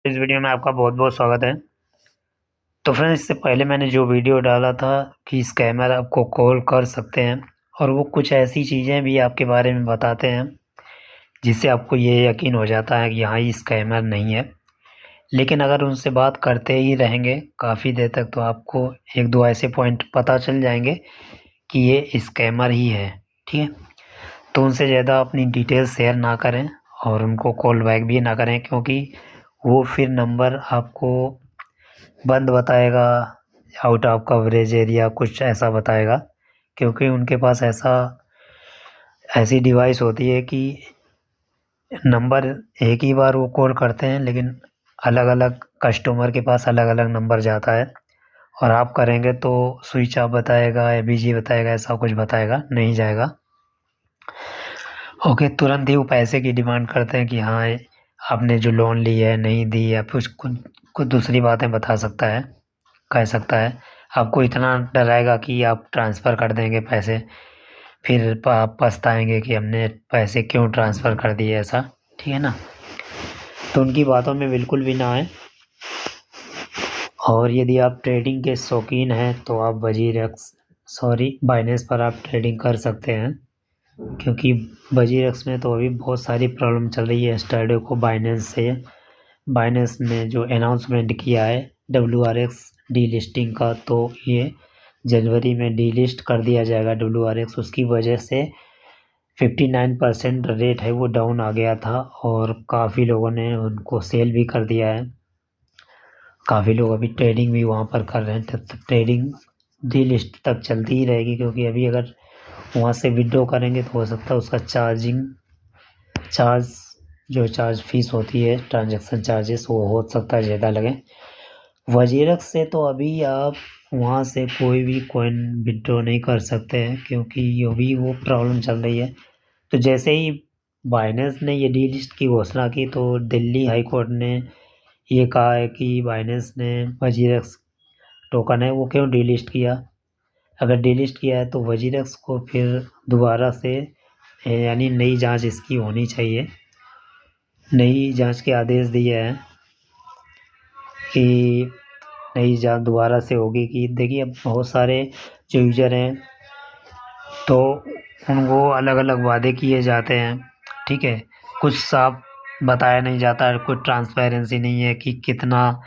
इस वीडियो में आपका बहुत बहुत स्वागत है। तो फ्रेंड्स, इससे पहले मैंने जो वीडियो डाला था कि स्कैमर आपको कॉल कर सकते हैं और वो कुछ ऐसी चीज़ें भी आपके बारे में बताते हैं जिससे आपको ये यकीन हो जाता है कि हाँ, ये स्कैमर नहीं है। लेकिन अगर उनसे बात करते ही रहेंगे काफ़ी देर तक तो आपको एक दो ऐसे पॉइंट पता चल जाएंगे कि ये स्कैमर ही है। ठीक है, तो उनसे ज़्यादा अपनी डिटेल्स शेयर ना करें और उनको कॉल बैक भी ना करें, क्योंकि वो फिर नंबर आपको बंद बताएगा, आउट ऑफ कवरेज एरिया कुछ ऐसा बताएगा। क्योंकि उनके पास ऐसी डिवाइस होती है कि नंबर एक ही बार वो कॉल करते हैं, लेकिन अलग अलग कस्टमर के पास अलग अलग नंबर जाता है और आप करेंगे तो स्विच ऑफ बताएगा या बिजी बताएगा, ऐसा कुछ बताएगा, नहीं जाएगा। ओके, तुरंत ही वो पैसे की डिमांड करते हैं कि हाँ, आपने जो लोन ली है नहीं दी, या कुछ कुछ कुछ दूसरी बातें बता सकता है, कह सकता है। आपको इतना डराएगा कि आप ट्रांसफ़र कर देंगे पैसे, फिर आप पछताएंगे कि हमने पैसे क्यों ट्रांसफ़र कर दिए ऐसा। ठीक है ना, तो उनकी बातों में बिल्कुल भी ना आए। और यदि आप ट्रेडिंग के शौकीन हैं तो आप बाइनेंस पर आप ट्रेडिंग कर सकते हैं, क्योंकि वजीरेक्स में तो अभी बहुत सारी प्रॉब्लम चल रही है। यस्टरडे को बाइनेंस ने जो अनाउंसमेंट किया है WRX डीलिस्टिंग का, तो ये जनवरी में डीलिस्ट कर दिया जाएगा WRX। उसकी वजह से 59% रेट है वो डाउन आ गया था और काफ़ी लोगों ने उनको सेल भी कर दिया है। काफ़ी लोग अभी ट्रेडिंग भी वहाँ पर कर रहे हैं, तब ट्रेडिंग डीलिस्ट तक चलती ही रहेगी, क्योंकि अभी अगर वहाँ से विड्रॉ करेंगे तो हो सकता है उसका चार्ज फीस होती है, ट्रांजैक्शन चार्जेस, वो हो सकता है ज़्यादा लगे। वजीरक से तो अभी आप वहाँ से कोई भी कॉइन विड्रॉ नहीं कर सकते हैं, क्योंकि अभी वो प्रॉब्लम चल रही है। तो जैसे ही बाइनेंस ने ये डीलिस्ट की घोषणा की तो दिल्ली हाई कोर्ट ने ये कहा है कि बाइनेंस ने वजीरक्स टोकन है वो क्यों डीलिस्ट किया। अगर डीलिस्ट किया है तो वजीरक्स को फिर दोबारा से यानी नई जांच इसकी होनी चाहिए। नई जांच के आदेश दिए हैं कि नई जांच दोबारा से होगी। कि देखिए, अब बहुत सारे जो यूजर हैं तो उनको अलग अलग वादे किए जाते हैं। ठीक है, कुछ साफ बताया नहीं जाता है, कुछ ट्रांसपेरेंसी नहीं है कि कितना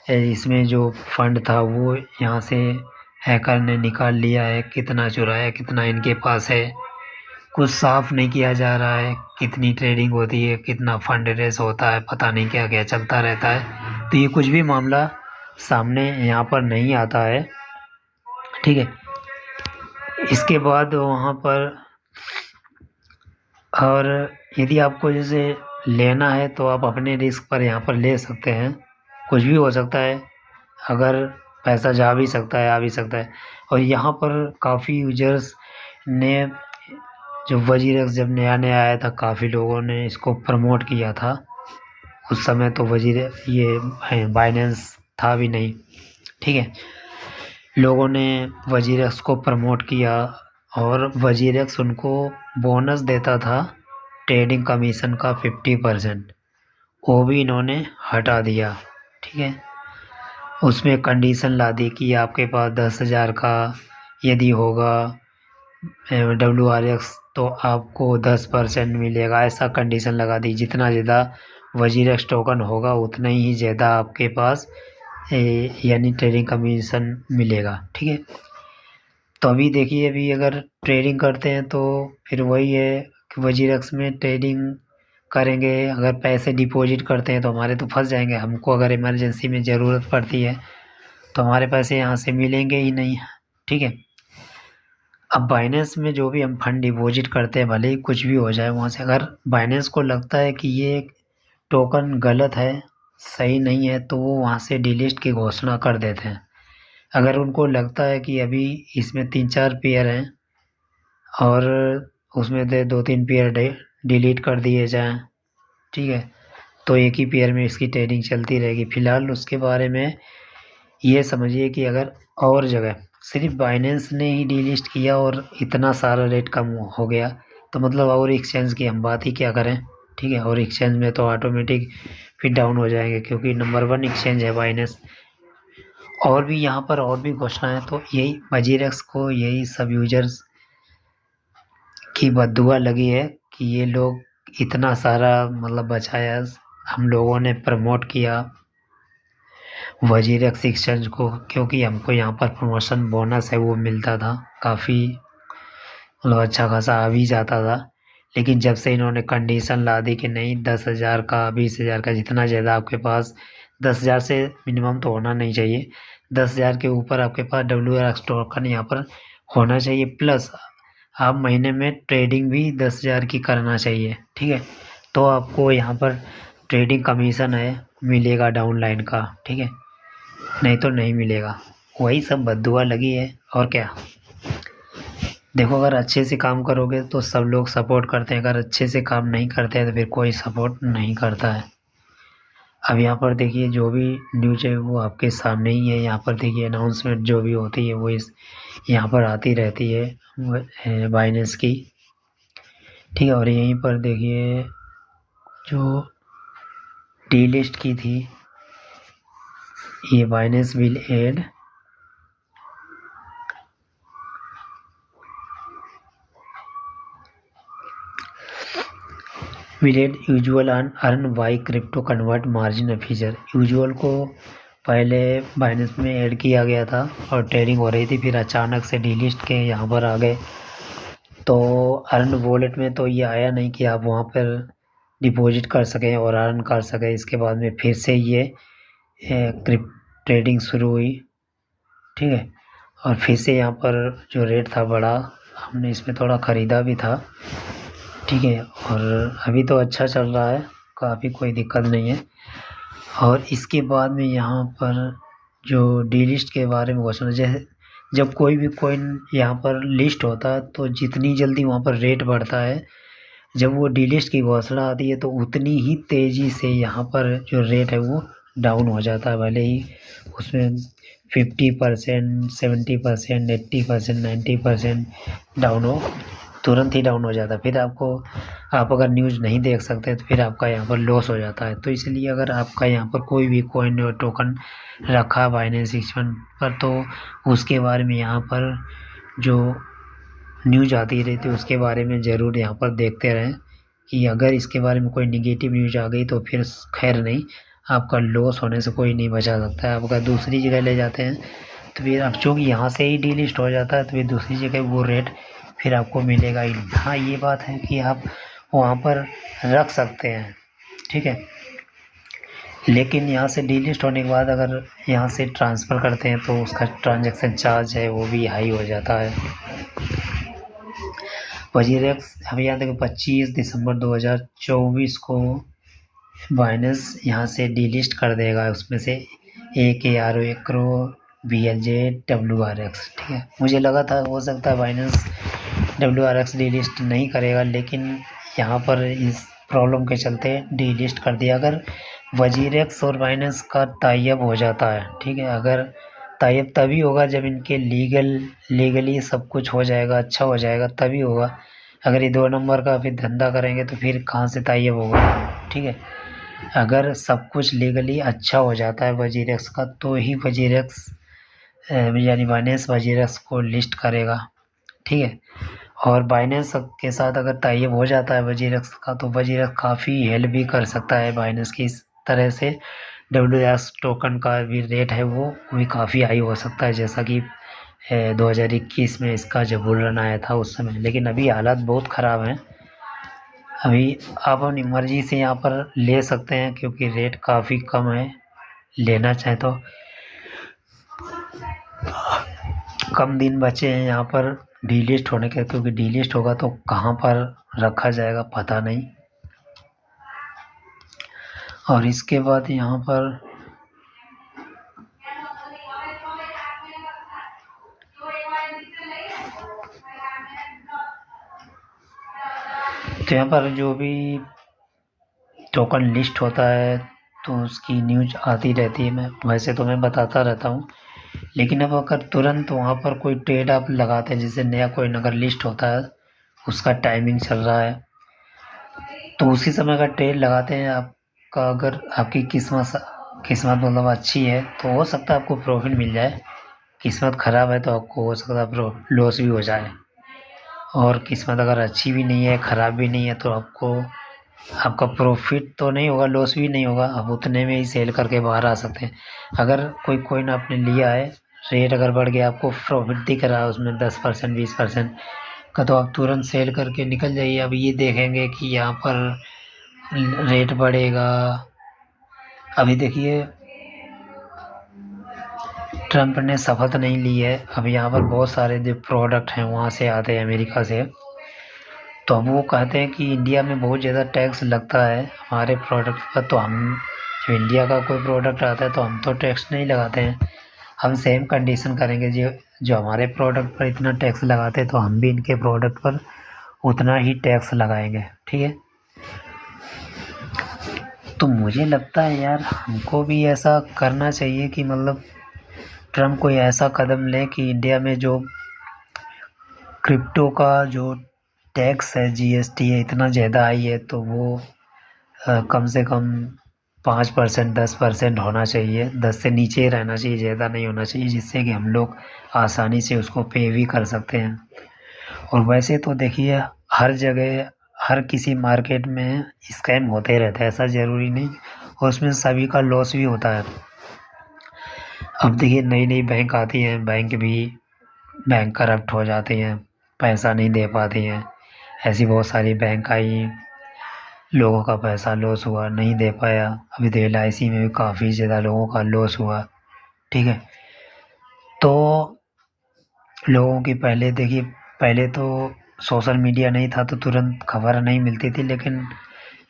इसमें जो फंड था वो यहाँ से हैकर ने निकाल लिया है, कितना चुराया, कितना इनके पास है। कुछ साफ नहीं किया जा रहा है, कितनी ट्रेडिंग होती है, कितना फंड रेस होता है, पता नहीं क्या क्या चलता रहता है। तो ये कुछ भी मामला सामने यहाँ पर नहीं आता है। ठीक है, इसके बाद वहाँ पर, और यदि आपको जैसे लेना है तो आप अपने रिस्क पर यहाँ पर ले सकते हैं। कुछ भी हो सकता है, अगर पैसा जा भी सकता है, आ भी सकता है। और यहाँ पर काफ़ी यूजर्स ने, जब वजीरेक्स जब नया नया आया था, काफ़ी लोगों ने इसको प्रमोट किया था। उस समय तो ये बाइनेंस था भी नहीं। ठीक है, लोगों ने वजीरेक्स को प्रमोट किया और वजीरेक्स उनको बोनस देता था ट्रेडिंग कमीशन का 50%, वो भी इन्होंने हटा दिया। ठीक है, उसमें कंडीशन ला दी कि आपके पास 10,000 का यदि होगा WRX तो आपको 10% मिलेगा, ऐसा कंडीशन लगा दी। जितना ज़्यादा वजीरेक्स टोकन होगा उतना ही ज़्यादा आपके पास यानी ट्रेडिंग कमीशन मिलेगा। ठीक है, तो अभी देखिए, अभी अगर ट्रेडिंग करते हैं तो फिर वही है कि वजीरेक्स में ट्रेडिंग करेंगे, अगर पैसे डिपॉजिट करते हैं तो हमारे तो फंस जाएंगे। हमको अगर इमरजेंसी में ज़रूरत पड़ती है तो हमारे पैसे यहाँ से मिलेंगे ही नहीं। ठीक है, अब बाइनेंस में जो भी हम फंड डिपॉजिट करते हैं, भले ही कुछ भी हो जाए वहाँ से, अगर बाइनेंस को लगता है कि ये टोकन गलत है, सही नहीं है, तो वो वहाँ से डिलीट की घोषणा कर देते हैं। अगर उनको लगता है कि अभी इसमें 3-4 पेयर हैं और उसमें से 2-3 पेयर डिलीट कर दिए जाएं, ठीक है, तो एक ही पेयर में इसकी ट्रेडिंग चलती रहेगी। फ़िलहाल उसके बारे में ये समझिए कि अगर और जगह सिर्फ बाइनेंस ने ही डीलिस्ट किया और इतना सारा रेट कम हो गया, तो मतलब और एक्सचेंज की हम बात ही क्या करें। ठीक है। और एक्सचेंज में तो ऑटोमेटिक फिर डाउन हो जाएंगे क्योंकि नंबर 1 एक्सचेंज है बाइनेंस। और भी यहाँ पर और भी घोषणा है, तो यही वजीरेक्स को यही सब यूजर्स की बद्दुआ लगी है कि ये लोग इतना सारा मतलब बचाया, हम लोगों ने प्रमोट किया वजीरेक्स एक्सचेंज को, क्योंकि हमको यहाँ पर प्रमोशन बोनस है वो मिलता था काफ़ी, मतलब अच्छा खासा आ भी जाता था। लेकिन जब से इन्होंने कंडीशन ला दी कि नहीं 10,000 का 20,000 का जितना ज़्यादा आपके पास, 10,000 से मिनिमम तो होना नहीं चाहिए, 10,000 के ऊपर आपके पास WRX टोकन यहाँ पर होना चाहिए, प्लस आप महीने में ट्रेडिंग भी 10,000 की करना चाहिए, ठीक है। तो आपको यहाँ पर ट्रेडिंग कमीशन है मिलेगा डाउनलाइन का, ठीक है, नहीं तो नहीं मिलेगा। वही सब बद्दुआ लगी है और क्या। देखो अगर अच्छे से काम करोगे तो सब लोग सपोर्ट करते हैं, अगर अच्छे से काम नहीं करते हैं तो फिर कोई सपोर्ट नहीं करता है। अब यहाँ पर देखिए जो भी न्यूज है वो आपके सामने ही है, यहाँ पर देखिए अनाउंसमेंट जो भी होती है वो इस यहाँ पर आती रहती है बाइनेंस की, ठीक है। और यहीं पर देखिए जो डीलिस्ट की थी, ये Binance will add usual earn by crypto convert margin feature. Usual को पहले बाइनेंस में ऐड किया गया था और ट्रेडिंग हो रही थी, फिर अचानक से डीलिस्ट के यहाँ पर आ गए। तो अर्न वॉलेट में तो ये आया नहीं कि आप वहाँ पर डिपॉजिट कर सकें और अर्न कर सकें। इसके बाद में फिर से ये क्रिप्ट ट्रेडिंग शुरू हुई, ठीक है। और फिर से यहाँ पर जो रेट था बढ़ा, हमने इसमें थोड़ा ख़रीदा भी था, ठीक है। और अभी तो अच्छा चल रहा है, काफ़ी कोई दिक्कत नहीं है। और इसके बाद में यहाँ पर जो डीलिस्ट के बारे में घोषणा, जैसे जब कोई भी कॉइन यहाँ पर लिस्ट होता है तो जितनी जल्दी वहाँ पर रेट बढ़ता है, जब वो डीलिस्ट की घोषणा आती है तो उतनी ही तेज़ी से यहाँ पर जो रेट है वो डाउन हो जाता है। भले ही उसमें 50%, 70%, 80%, 90% डाउन हो, तुरंत ही डाउन हो जाता है। फिर आपको, आप अगर न्यूज़ नहीं देख सकते तो फिर आपका यहाँ पर लॉस हो जाता है। तो इसलिए अगर आपका यहाँ पर कोई भी कॉइन और टोकन रखा है बाइनेंस एक्सचेंज पर, तो उसके बारे में यहाँ पर जो न्यूज़ आती रहती है उसके बारे में ज़रूर यहाँ पर देखते रहें कि अगर इसके बारे में कोई निगेटिव न्यूज़ आ गई तो फिर खैर नहीं, आपका लॉस होने से कोई नहीं बचा सकता है। आप अगर दूसरी जगह ले जाते हैं तो फिर आप चूँकि यहाँ से ही डीलिस्ट हो जाता है तो फिर दूसरी जगह वो रेट फिर आपको मिलेगा ही नहीं। हाँ ये बात है कि आप वहाँ पर रख सकते हैं, ठीक है, लेकिन यहाँ से डीलिस्ट होने के बाद अगर यहाँ से ट्रांसफ़र करते हैं तो उसका ट्रांजैक्शन चार्ज है वो भी हाई हो जाता है। वजीरेक्स हमें याद है कि 25 दिसंबर 2024 को बाइनेंस यहाँ से डीलिस्ट कर देगा, उसमें से AKRO एक्रो BLJ WRX, ठीक है। मुझे लगा था हो सकता है बाइनेंस WRX डीलिस्ट नहीं करेगा, लेकिन यहाँ पर इस प्रॉब्लम के चलते डीलिस्ट कर दिया। अगर वजीरेक्स और बाइनेंस का टाई-अप हो जाता है, ठीक है, अगर टाई-अप तभी होगा जब इनके लीगली सब कुछ हो जाएगा, अच्छा हो जाएगा तभी होगा। अगर ये 2 नंबर का फिर धंधा करेंगे तो फिर कहाँ से टाई-अप होगा, ठीक है। अगर सब कुछ लीगली अच्छा हो जाता है वजीरेक्स का तो ही वजीरेक्स यानी बाइनेंस वजीरेक्स को लिस्ट करेगा, ठीक है। और बाइनेंस के साथ अगर टाई-अप हो जाता है वजीरेक्स का तो वजीरेक्स काफ़ी हेल्प भी कर सकता है बाइनेंस की। इस तरह से WRX टोकन का भी रेट है वो भी काफ़ी हाई हो सकता है, जैसा कि 2021 में इसका जब बुल रन आया था उस समय। लेकिन अभी हालात बहुत ख़राब हैं, अभी आप अपनी मर्ज़ी से यहाँ पर ले सकते हैं क्योंकि रेट काफ़ी कम है, लेना चाहें तो। कम दिन बचे हैं यहाँ पर डीलिस्ट होने के, क्योंकि डीलिस्ट होगा तो कहाँ पर रखा जाएगा पता नहीं। और इसके बाद यहाँ पर तो यहाँ पर जो भी टोकन लिस्ट होता है तो उसकी न्यूज़ आती रहती है, मैं वैसे तो मैं बताता रहता हूँ। लेकिन अब अगर तुरंत वहाँ पर कोई ट्रेड आप लगाते हैं, जैसे नया कोई अगर लिस्ट होता है उसका टाइमिंग चल रहा है तो उसी समय का ट्रेड लगाते हैं आपका, अगर आपकी किस्मत मतलब अच्छी है तो हो सकता है आपको प्रॉफिट मिल जाए। किस्मत ख़राब है तो आपको हो सकता है लॉस भी हो जाए। और किस्मत अगर अच्छी भी नहीं है, ख़राब भी नहीं है, तो आपका प्रॉफिट तो नहीं होगा, लॉस भी नहीं होगा, आप उतने में ही सेल करके बाहर आ सकते हैं। अगर कोई कॉइन आपने लिया है, रेट अगर बढ़ गया, आपको प्रॉफिट दिख रहा है उसमें 10% 20% का, तो आप तुरंत सेल करके निकल जाइए। अब ये देखेंगे कि यहाँ पर रेट बढ़ेगा। अभी देखिए, ट्रम्प ने शपथ नहीं ली है, अब यहाँ पर बहुत सारे जो प्रोडक्ट हैं वहाँ से आते हैं, अमेरिका से। तो अब वो कहते हैं कि इंडिया में बहुत ज़्यादा टैक्स लगता है हमारे प्रोडक्ट पर, तो हम जो इंडिया का कोई प्रोडक्ट आता है तो हम तो टैक्स नहीं लगाते हैं। हम सेम कंडीशन करेंगे, जो जो हमारे प्रोडक्ट पर इतना टैक्स लगाते हैं तो हम भी इनके प्रोडक्ट पर उतना ही टैक्स लगाएंगे, ठीक है। तो मुझे लगता है यार, हमको भी ऐसा करना चाहिए कि मतलब ट्रम्प कोई ऐसा कदम ले कि इंडिया में जो क्रिप्टो का जो टैक्स है, जीएसटी है, इतना ज़्यादा आई है, तो वो कम से कम 5% 10% होना चाहिए। 10 से नीचे ही रहना चाहिए, ज़्यादा नहीं होना चाहिए, जिससे कि हम लोग आसानी से उसको पे भी कर सकते हैं। और वैसे तो देखिए, हर जगह हर किसी मार्केट में स्कैम होते रहता है, ऐसा ज़रूरी नहीं, और उसमें सभी का लॉस भी होता है। अब देखिए, नई नई बैंक आती हैं, बैंक करप्ट हो जाती हैं, पैसा नहीं दे पाती हैं। ऐसी बहुत सारी बैंक आई, लोगों का पैसा लॉस हुआ, नहीं दे पाया। अभी तो LIC में भी काफ़ी ज़्यादा लोगों का लॉस हुआ, ठीक है। तो लोगों की पहले देखिए, पहले तो सोशल मीडिया नहीं था तो तुरंत खबर नहीं मिलती थी, लेकिन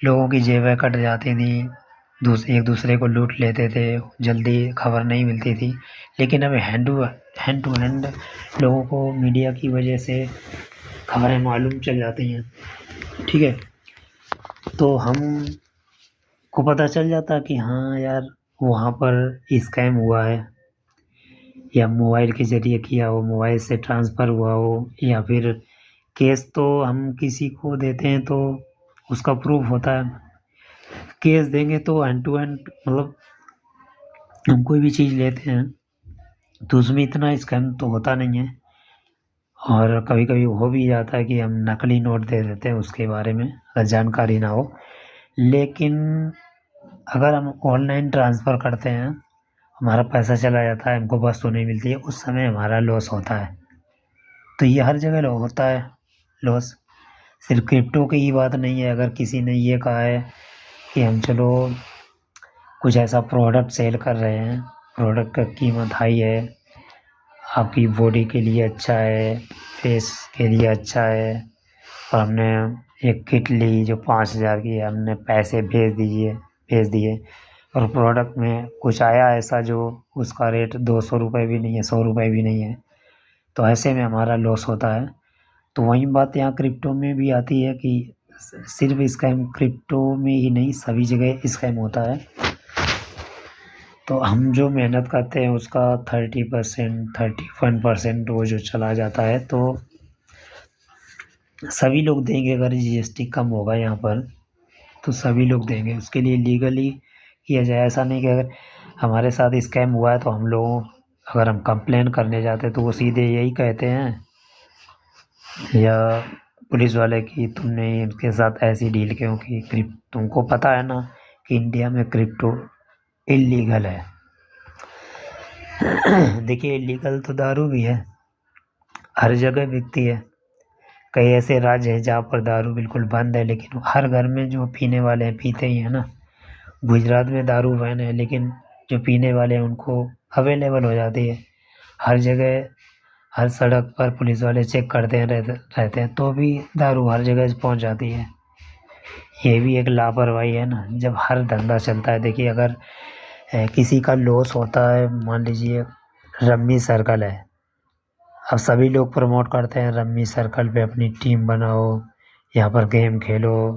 लोगों की जेबें कट जाती थी, एक दूसरे को लूट लेते थे, जल्दी खबर नहीं मिलती थी। लेकिन अब हैंड टू हैंड लोगों को मीडिया की वजह से खबरें मालूम चल जाती हैं, ठीक है। तो हम को पता चल जाता कि हाँ यार, वहाँ पर स्कैम हुआ है, या मोबाइल के ज़रिए किया हो, मोबाइल से ट्रांसफ़र हुआ हो, या फिर केस तो हम किसी को देते हैं तो उसका प्रूफ होता है। केस देंगे तो हैंड टू हैंड, मतलब हम कोई भी चीज़ लेते हैं तो उसमें इतना स्कैम तो होता नहीं है। और कभी कभी हो भी जाता है कि हम नकली नोट दे देते हैं उसके बारे में, अगर जानकारी ना हो। लेकिन अगर हम ऑनलाइन ट्रांसफ़र करते हैं, हमारा पैसा चला जाता है, हमको वस्तु नहीं मिलती है, उस समय हमारा लॉस होता है। तो ये हर जगह होता है लॉस, सिर्फ क्रिप्टो की ही बात नहीं है। अगर किसी ने ये कहा है कि हम चलो कुछ ऐसा प्रोडक्ट सेल कर रहे हैं, प्रोडक्ट का कीमत हाई है, आपकी बॉडी के लिए अच्छा है, फेस के लिए अच्छा है, और हमने एक किट ली जो 5,000 की है, हमने पैसे भेज दिए, और प्रोडक्ट में कुछ आया ऐसा जो उसका रेट 200 रुपये भी नहीं है, 100 रुपये भी नहीं है, तो ऐसे में हमारा लॉस होता है। तो वही बात यहाँ क्रिप्टो में भी आती है कि सिर्फ स्कैम क्रिप्टो में ही नहीं, सभी जगह स्कैम होता है। तो हम जो मेहनत करते हैं उसका 30% 31% वो जो चला जाता है, तो सभी लोग देंगे। अगर GST कम होगा यहाँ पर तो सभी लोग देंगे, उसके लिए लीगली किया जाए। ऐसा नहीं कि अगर हमारे साथ स्कैम हुआ है तो अगर हम कंप्लेन करने जाते हैं तो वो सीधे यही कहते हैं, या पुलिस वाले, कि तुमने इनके साथ ऐसी डील क्यों की। तुमको पता है ना कि इंडिया में क्रिप्टो इलीगल है। देखिए, इलीगल तो दारू भी है, हर जगह बिकती है। कई ऐसे राज्य हैं जहाँ पर दारू बिल्कुल बंद है, लेकिन हर घर में जो पीने वाले हैं पीते ही हैं ना। गुजरात में दारू बैन है, लेकिन जो पीने वाले हैं उनको अवेलेबल हो जाती है हर जगह। हर सड़क पर पुलिस वाले चेक करते हैं, रहते हैं, तो भी दारू हर जगह पहुंच जाती है। ये भी एक लापरवाही है ना, जब हर धंधा चलता है। देखिए, अगर किसी का लॉस होता है, मान लीजिए रम्मी सर्कल है, अब सभी लोग प्रमोट करते हैं रम्मी सर्कल पे अपनी टीम बनाओ, यहाँ पर गेम खेलो,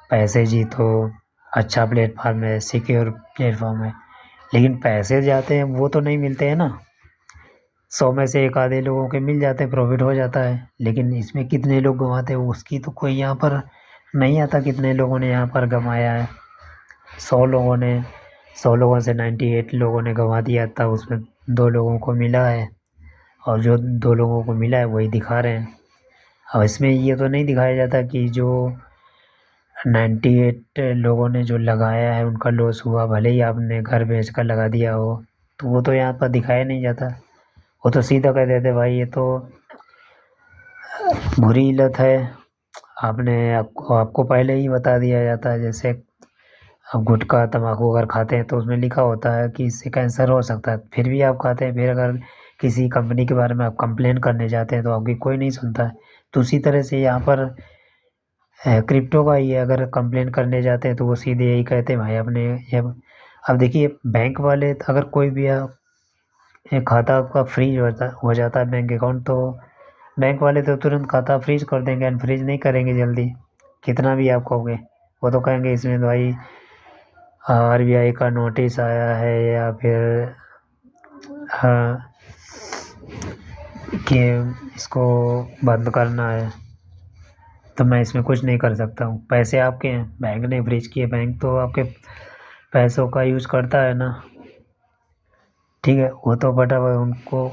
पैसे जीतो, अच्छा प्लेटफॉर्म है, सिक्योर प्लेटफॉर्म है। लेकिन पैसे जाते हैं वो तो नहीं मिलते हैं ना। 100 में से एक आधे लोगों के मिल जाते हैं, प्रॉफिट हो जाता है, लेकिन इसमें कितने लोग गंवाते हैं उसकी तो कोई यहाँ पर नहीं आता कितने लोगों ने यहाँ पर गंवाया है। 100 लोगों से 98 लोगों ने गंवा दिया था, उसमें 2 लोगों को मिला है, और जो 2 लोगों को मिला है वही दिखा रहे हैं। और इसमें ये तो नहीं दिखाया जाता कि जो 98 लोगों ने जो लगाया है उनका लॉस हुआ, भले ही आपने घर बेच कर लगा दिया हो, तो वो तो यहाँ पर दिखाया नहीं जाता। वो तो सीधा कह देते भाई ये तो बुरी लत है, आपको पहले ही बता दिया जाता है। जैसे अब गुटखा तम्बाकू अगर खाते हैं तो उसमें लिखा होता है कि इससे कैंसर हो सकता है, फिर भी आप खाते हैं। फिर अगर किसी कंपनी के बारे में आप कंप्लेन करने जाते हैं तो आपकी कोई नहीं सुनता है। तो उसी तरह से यहाँ पर क्रिप्टो का ही है, अगर कंप्लेन करने जाते हैं तो वो सीधे यही कहते हैं भाई अपने ये। अब देखिए बैंक वाले अगर कोई भी ये खाता आपका फ्रीज हो जाता है बैंक अकाउंट, तो बैंक वाले तो तुरंत खाता फ्रीज कर देंगे, अनफ्रीज नहीं करेंगे जल्दी, कितना भी आप कहोगे। वो तो कहेंगे इसमें तो भाई RBI का नोटिस आया है, या फिर हाँ कि इसको बंद करना है, तो मैं इसमें कुछ नहीं कर सकता हूँ। पैसे आपके हैं, बैंक ने फ्रीज किए, बैंक तो आपके पैसों का यूज़ करता है ना, ठीक है। वो तो बटा हुआ उनको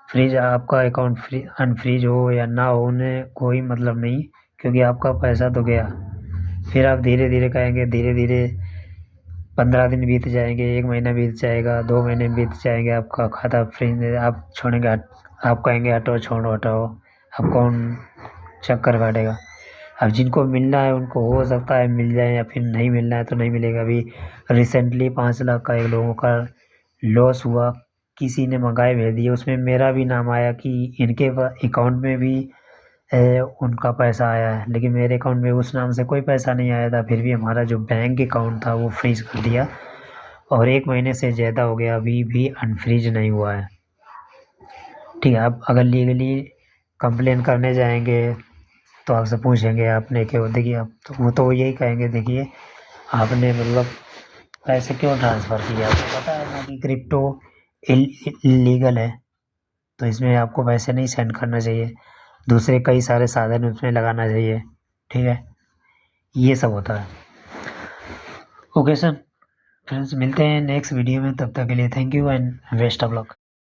फ्रीज, आपका अकाउंट अनफ्रीज हो या ना हो उन्हें कोई मतलब नहीं, क्योंकि आपका पैसा तो गया। फिर आप धीरे धीरे कहेंगे, धीरे धीरे 15 दिन बीत जाएंगे, 1 महीना बीत जाएगा, 2 महीने बीत जाएंगे, आपका खाता फ्रीज आप छोड़ेंगे, आप कहेंगे हटाओ छोड़ो हटाओ, अब कौन चक्कर काटेगा। अब जिनको मिलना है उनको हो सकता है मिल जाए, या फिर नहीं मिलना है तो नहीं मिलेगा। अभी रिसेंटली 5 लाख का एक लोगों का लॉस हुआ, किसी ने मंगाए भेज दिए, उसमें मेरा भी नाम आया कि इनके अकाउंट में भी उनका पैसा आया है, लेकिन मेरे अकाउंट में उस नाम से कोई पैसा नहीं आया था। फिर भी हमारा जो बैंक अकाउंट था वो फ्रीज कर दिया, और 1 महीने से ज़्यादा हो गया, अभी भी अनफ्रीज नहीं हुआ है, ठीक है। आप अगर लीगली कंप्लेन करने जाएंगे तो आपसे पूछेंगे आपने क्यों, देखिए आप तो वो तो यही कहेंगे देखिए आपने मतलब पैसे क्यों ट्रांसफ़र किया। आपको पता है ना कि क्रिप्टो इलीगल है, तो इसमें आपको पैसे नहीं सेंड करना चाहिए, दूसरे कई सारे साधन उसमें लगाना चाहिए, ठीक है। ये सब होता है। ओके सर, फ्रेंड्स मिलते हैं नेक्स्ट वीडियो में, तब तक के लिए thank you and best of luck.